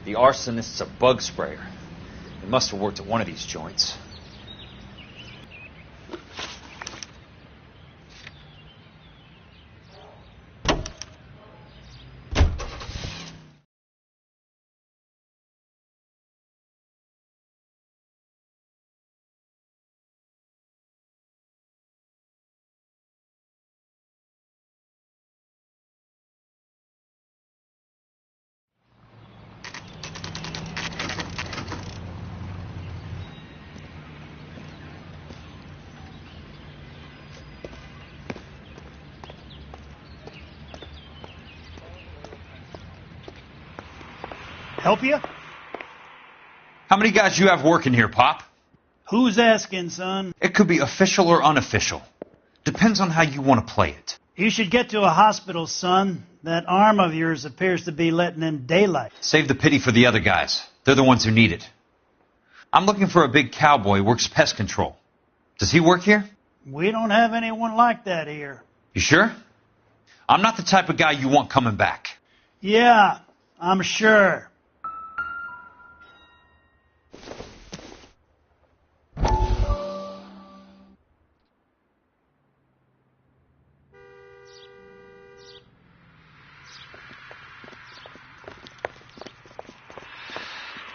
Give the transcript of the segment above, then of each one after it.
The arsonist's a bug sprayer. He must have worked at one of these joints. Help you? How many guys you have working here, Pop? Who's asking, son? It could be official or unofficial. Depends on how you want to play it. You should get to a hospital, son. That arm of yours appears to be letting in daylight. Save the pity for the other guys. They're the ones who need it. I'm looking for a big cowboy who works pest control. Does he work here? We don't have anyone like that here. You sure? I'm not the type of guy you want coming back. Yeah, I'm sure.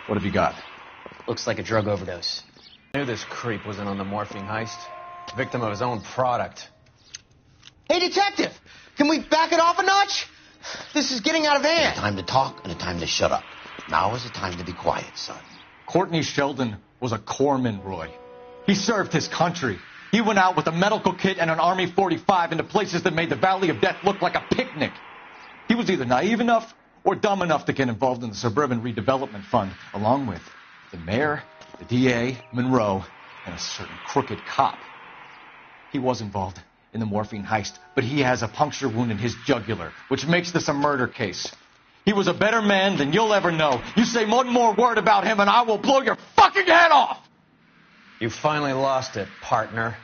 What have you got? Looks like a drug overdose. I knew this creep wasn't on the morphine heist. Victim of his own product. Hey, detective! Can we back it off a notch? This is getting out of hand. A time to talk and a time to shut up. Now is the time to be quiet, son. Courtney Sheldon was a corpsman, Roy. He served his country. He went out with a medical kit and an Army 45 into places that made the Valley of Death look like a picnic. He was either naive enough or dumb enough to get involved in the Suburban Redevelopment Fund, along with the mayor, the DA, Monroe, and a certain crooked cop. He was involved in the morphine heist, but he has a puncture wound in his jugular, which makes this a murder case. He was a better man than you'll ever know. You say one more word about him and I will blow your fucking head off! You finally lost it, partner.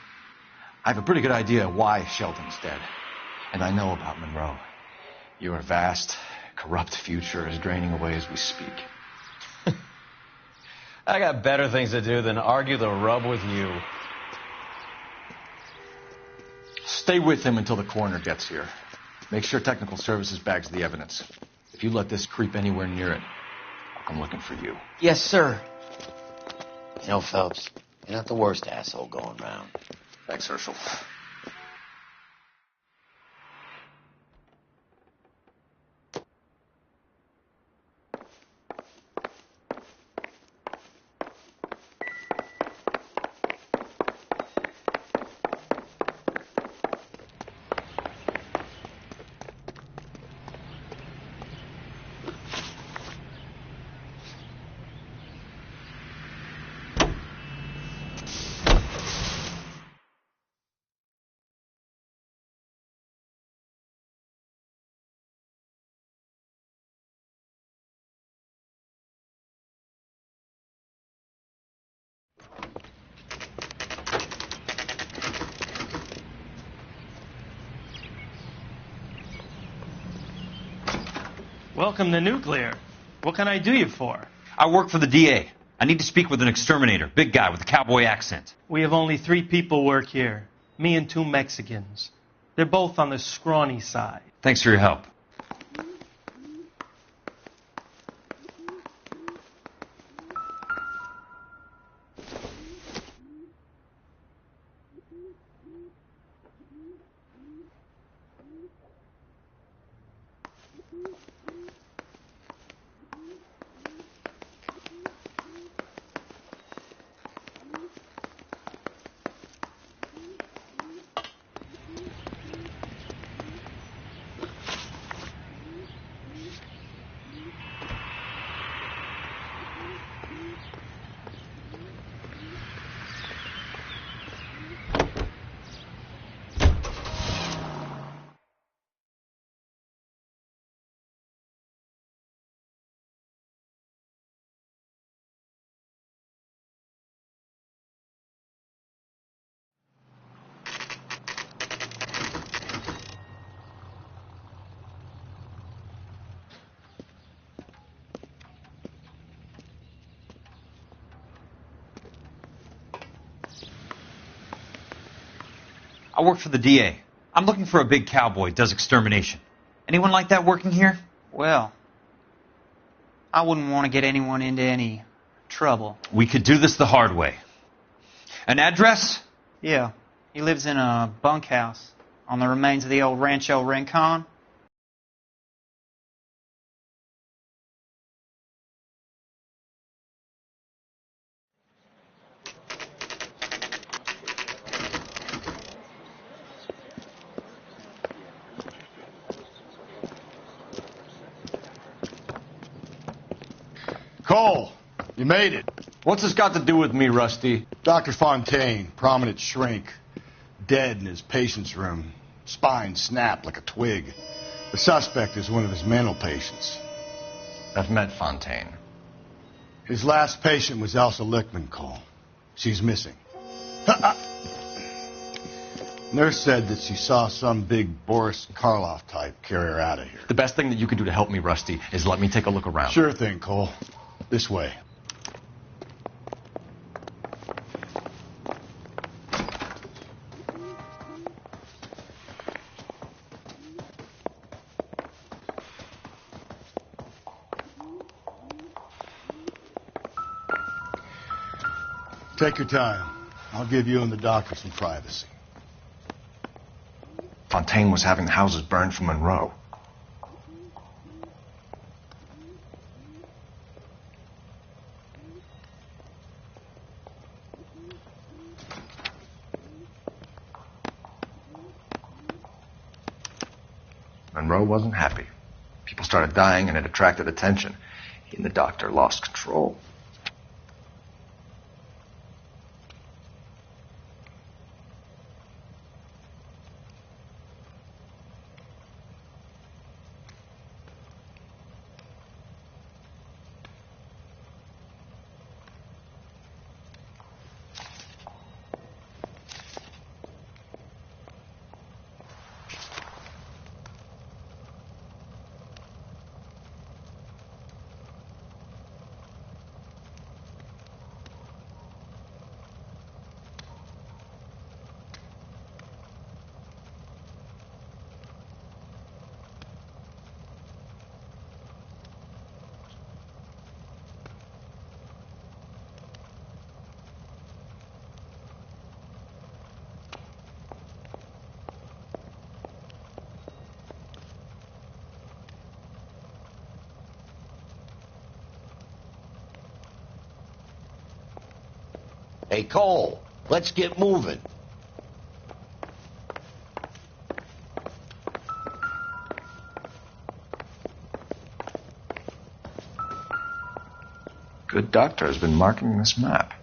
I have a pretty good idea why Sheldon's dead. And I know about Monroe. Your vast, corrupt future is draining away as we speak. I got better things to do than argue the rub with you. Stay with him until the coroner gets here. Make sure technical services bags the evidence. If you let this creep anywhere near it, I'm looking for you. Yes, sir. You know, Phelps, you're not the worst asshole going round. Thanks, Herschel. Welcome to Nuclear. What can I do you for? I work for the DA. I need to speak with an exterminator, big guy with a cowboy accent. We have only 3 people work here. Me and 2 Mexicans. They're both on the scrawny side. Thanks for your help. I work for the DA. I'm looking for a big cowboy, does extermination. Anyone like that working here? Well, I wouldn't want to get anyone into any trouble. We could do this the hard way. An address? Yeah, he lives in a bunkhouse on the remains of the old Rancho Rincon. Cole, you made it. What's this got to do with me, Rusty? Dr. Fontaine, prominent shrink, dead in his patient's room, spine snapped like a twig. The suspect is one of his mental patients. I've met Fontaine. His last patient was Elsa Lickman, Cole. She's missing. Nurse said that she saw some big Boris Karloff type carry her out of here. The best thing that you can do to help me, Rusty, is let me take a look around. Sure thing, Cole. This way. Take your time. I'll give you and the doctor some privacy. Fontaine was having the houses burned from Monroe. Monroe wasn't happy. People started dying and it attracted attention. He and the doctor lost control. Hey, Cole, let's get moving. Good doctor has been marking this map.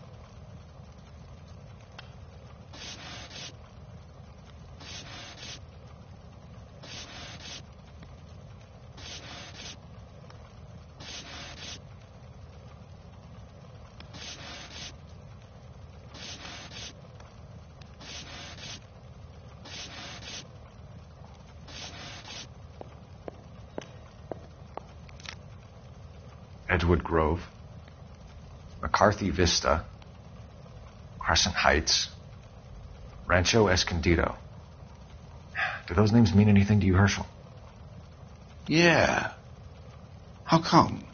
Edgewood Grove, McCarthy Vista, Crescent Heights, Rancho Escondido. Do those names mean anything to you, Herschel? Yeah. How come?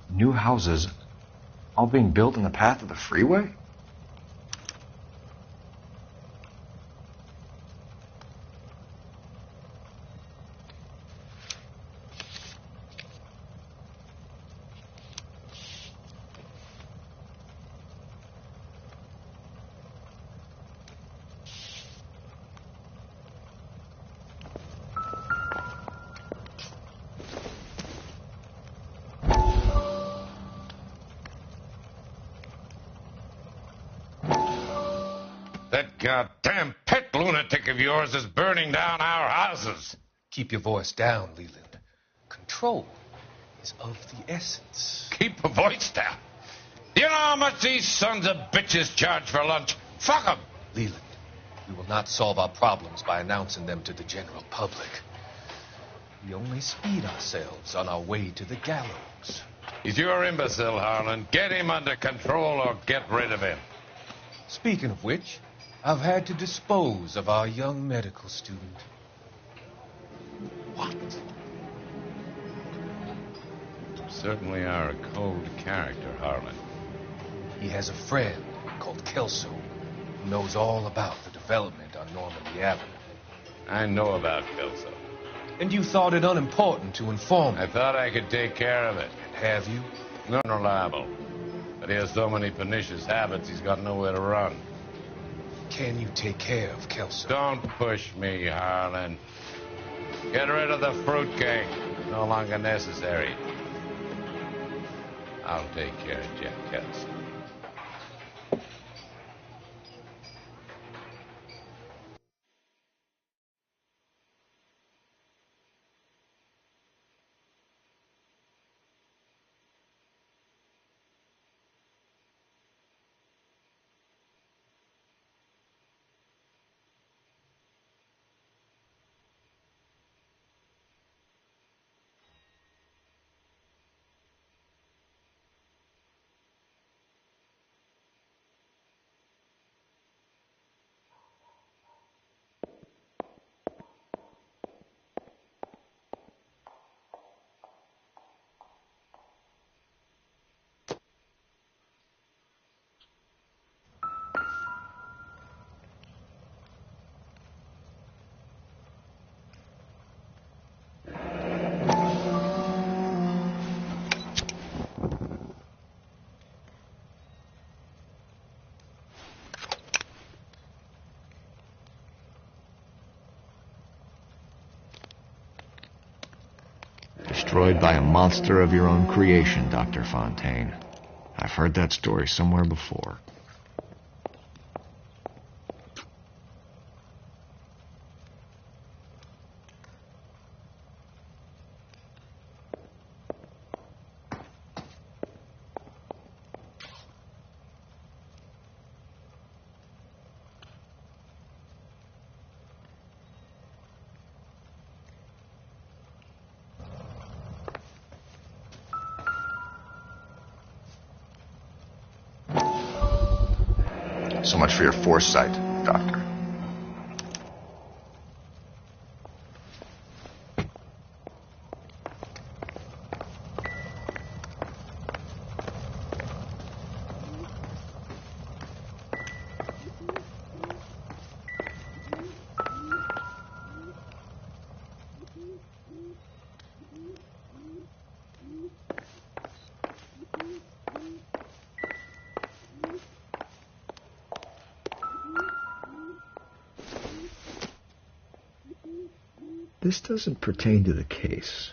New houses all being built in the path of the freeway? That goddamn pet lunatic of yours is burning down our houses. Keep your voice down, Leland. Control is of the essence. Keep a voice down. You know how much these sons of bitches charge for lunch? Fuck 'em. Leland, we will not solve our problems by announcing them to the general public. We only speed ourselves on our way to the gallows. He's your imbecile, Harlan. Get him under control or get rid of him. Speaking of which, I've had to dispose of our young medical student. What? You certainly are a cold character, Harlan. He has a friend called Kelso who knows all about the development on Normandy Avenue. I know about Kelso. And you thought it unimportant to inform me. I thought I could take care of it. And have you? Not reliable. But he has so many pernicious habits, he's got nowhere to run. Can you take care of Kelso? Don't push me, Harlan. Get rid of the fruitcake. No longer necessary. I'll take care of Jeff Kelso. Destroyed by a monster of your own creation, Dr. Fontaine. I've heard that story somewhere before. So much for your foresight, Doctor. This doesn't pertain to the case.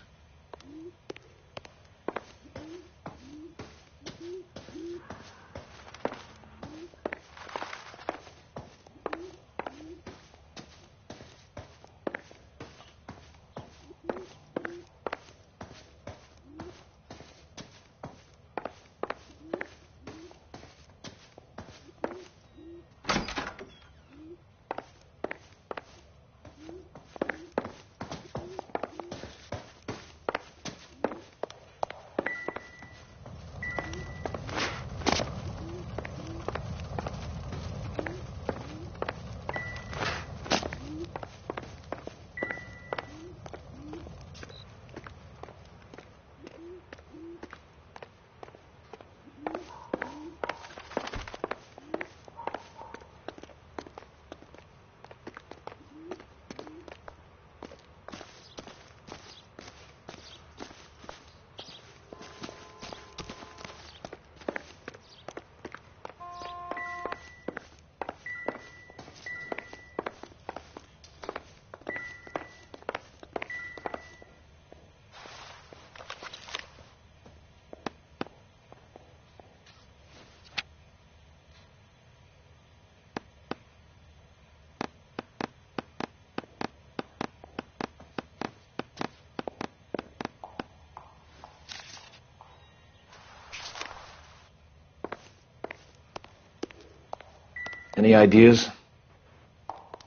Any ideas?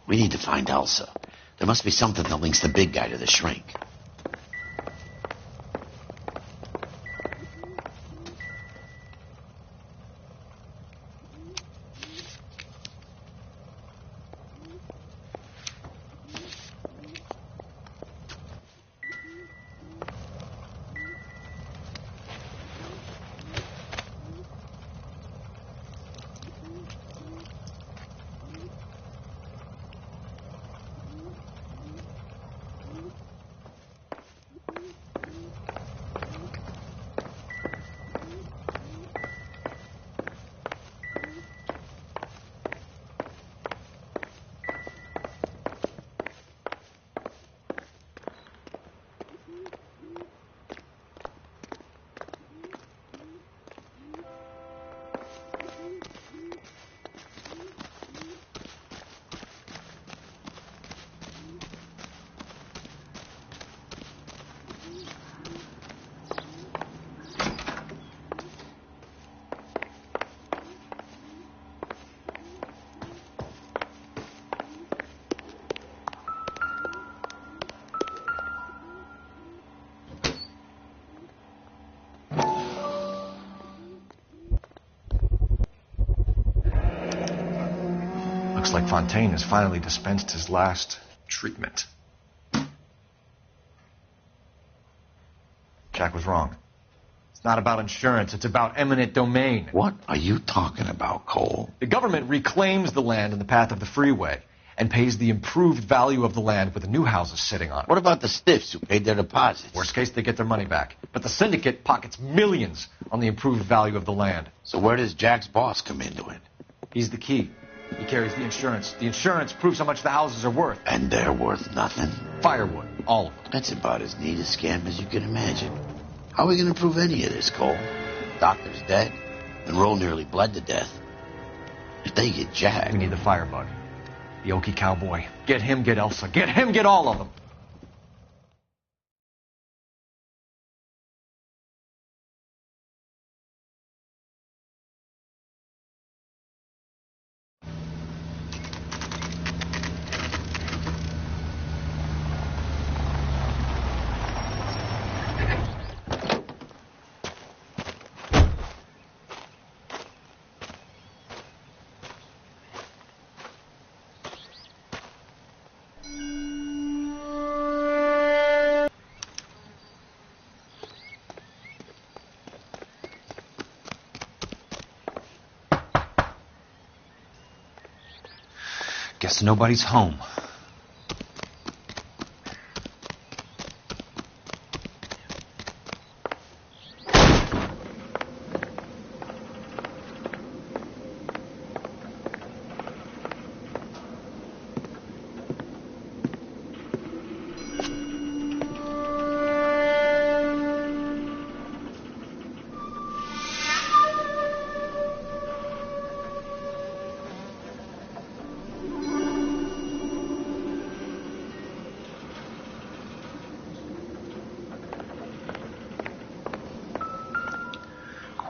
We need to find Elsa. There must be something that links the big guy to the shrink. Looks like Fontaine has finally dispensed his last treatment. Jack was wrong. It's not about insurance, it's about eminent domain. What are you talking about, Cole? The government reclaims the land in the path of the freeway and pays the improved value of the land with the new houses sitting on it. What about the stiffs who paid their deposits? Worst case, they get their money back. But the syndicate pockets millions on the improved value of the land. So where does Jack's boss come into it? He's the key. He carries the insurance. The insurance proves how much the houses are worth. And they're worth nothing? Firewood, all of them. That's about as neat a scam as you can imagine. How are we going to prove any of this, Cole? Doctor's dead, and Roll nearly bled to death. If they get Jack... We need the firebug. The Okie cowboy. Get him, get Elsa. Get him, get all of them. Guess nobody's home.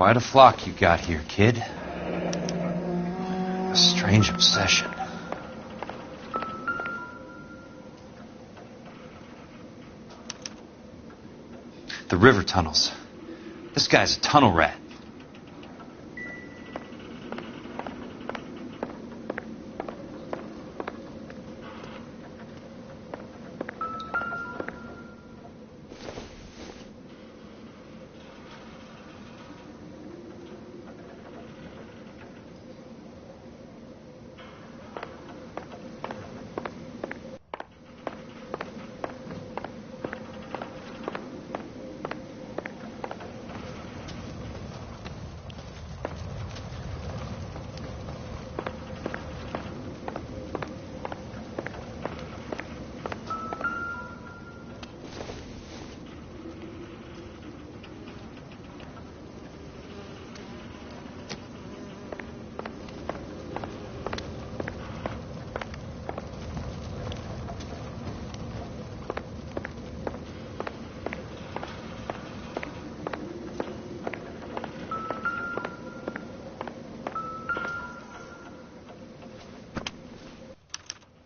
Quite a flock you got here, kid. A strange obsession. The river tunnels. This guy's a tunnel rat.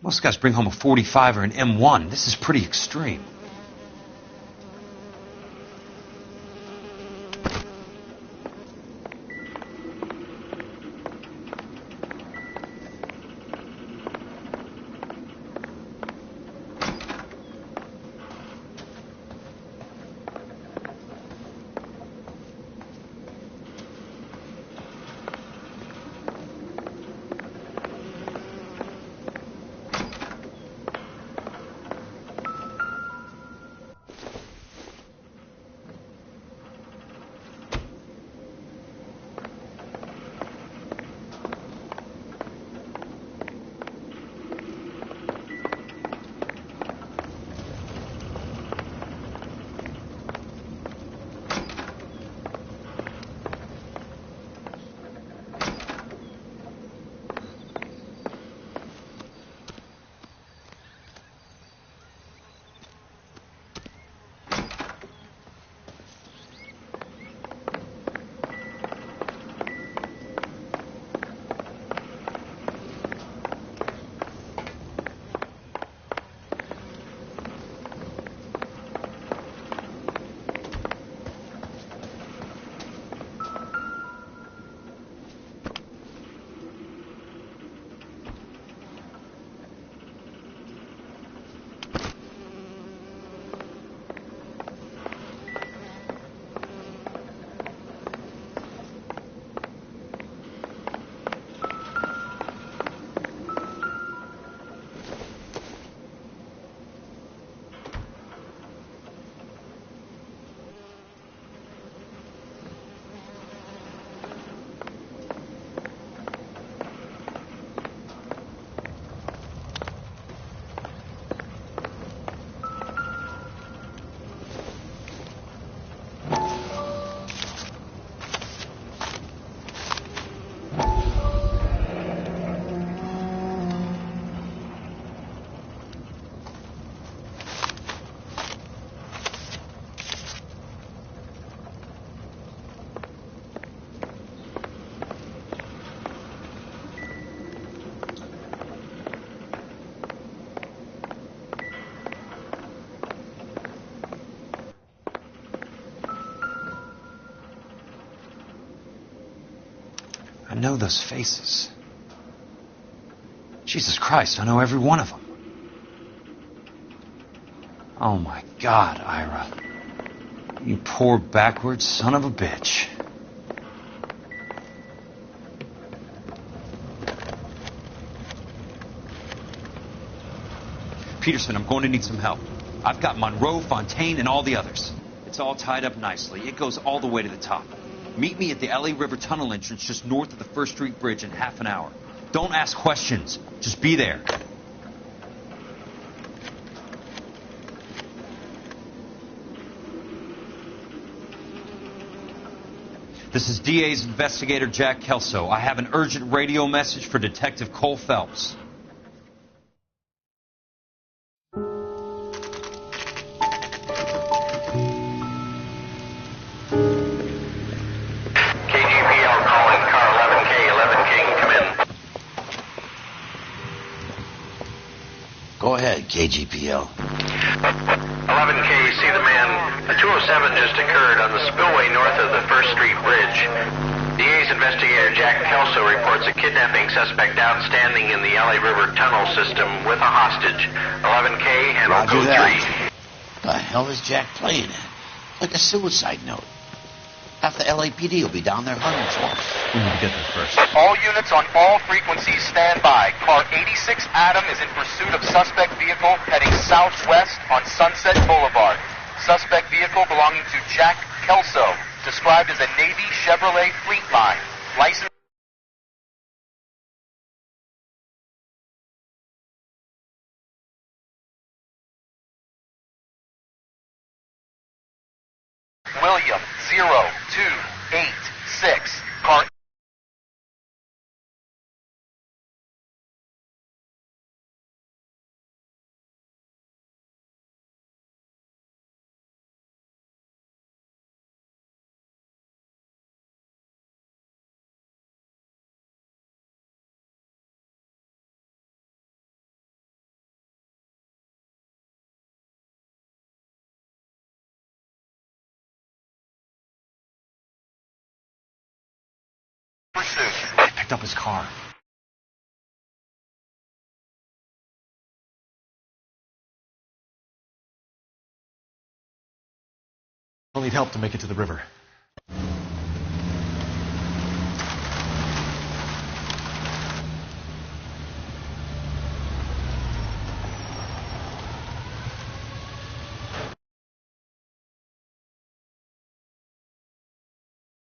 Most guys bring home a 45 or an M1. This is pretty extreme. I know those faces. Jesus Christ, I know every one of them. Oh my God, Ira. You poor backward son of a bitch. Peterson, I'm going to need some help. I've got Monroe, Fontaine, and all the others. It's all tied up nicely. It goes all the way to the top. Meet me at the LA River Tunnel entrance just north of the First Street Bridge in half an hour. Don't ask questions. Just be there. This is DA's investigator Jack Kelso. I have an urgent radio message for Detective Cole Phelps. Go ahead, KGPL. 11K, see the man. A 207 just occurred on the spillway north of the First Street Bridge. DA's investigator Jack Kelso reports a kidnapping suspect outstanding in the LA River tunnel system with a hostage. 11K, handle Roger code that. The hell is Jack playing at? Like a suicide note. Half the LAPD will be down there hunting for him. We need to get there first. All units on all frequencies stand by. Car 86 Adam is in pursuit of suspect vehicle heading southwest on Sunset Boulevard. Suspect vehicle belonging to Jack Kelso, described as a Navy Chevrolet Fleetline. License. William 0286. Car. I picked up his car. I'll need help to make it to the river.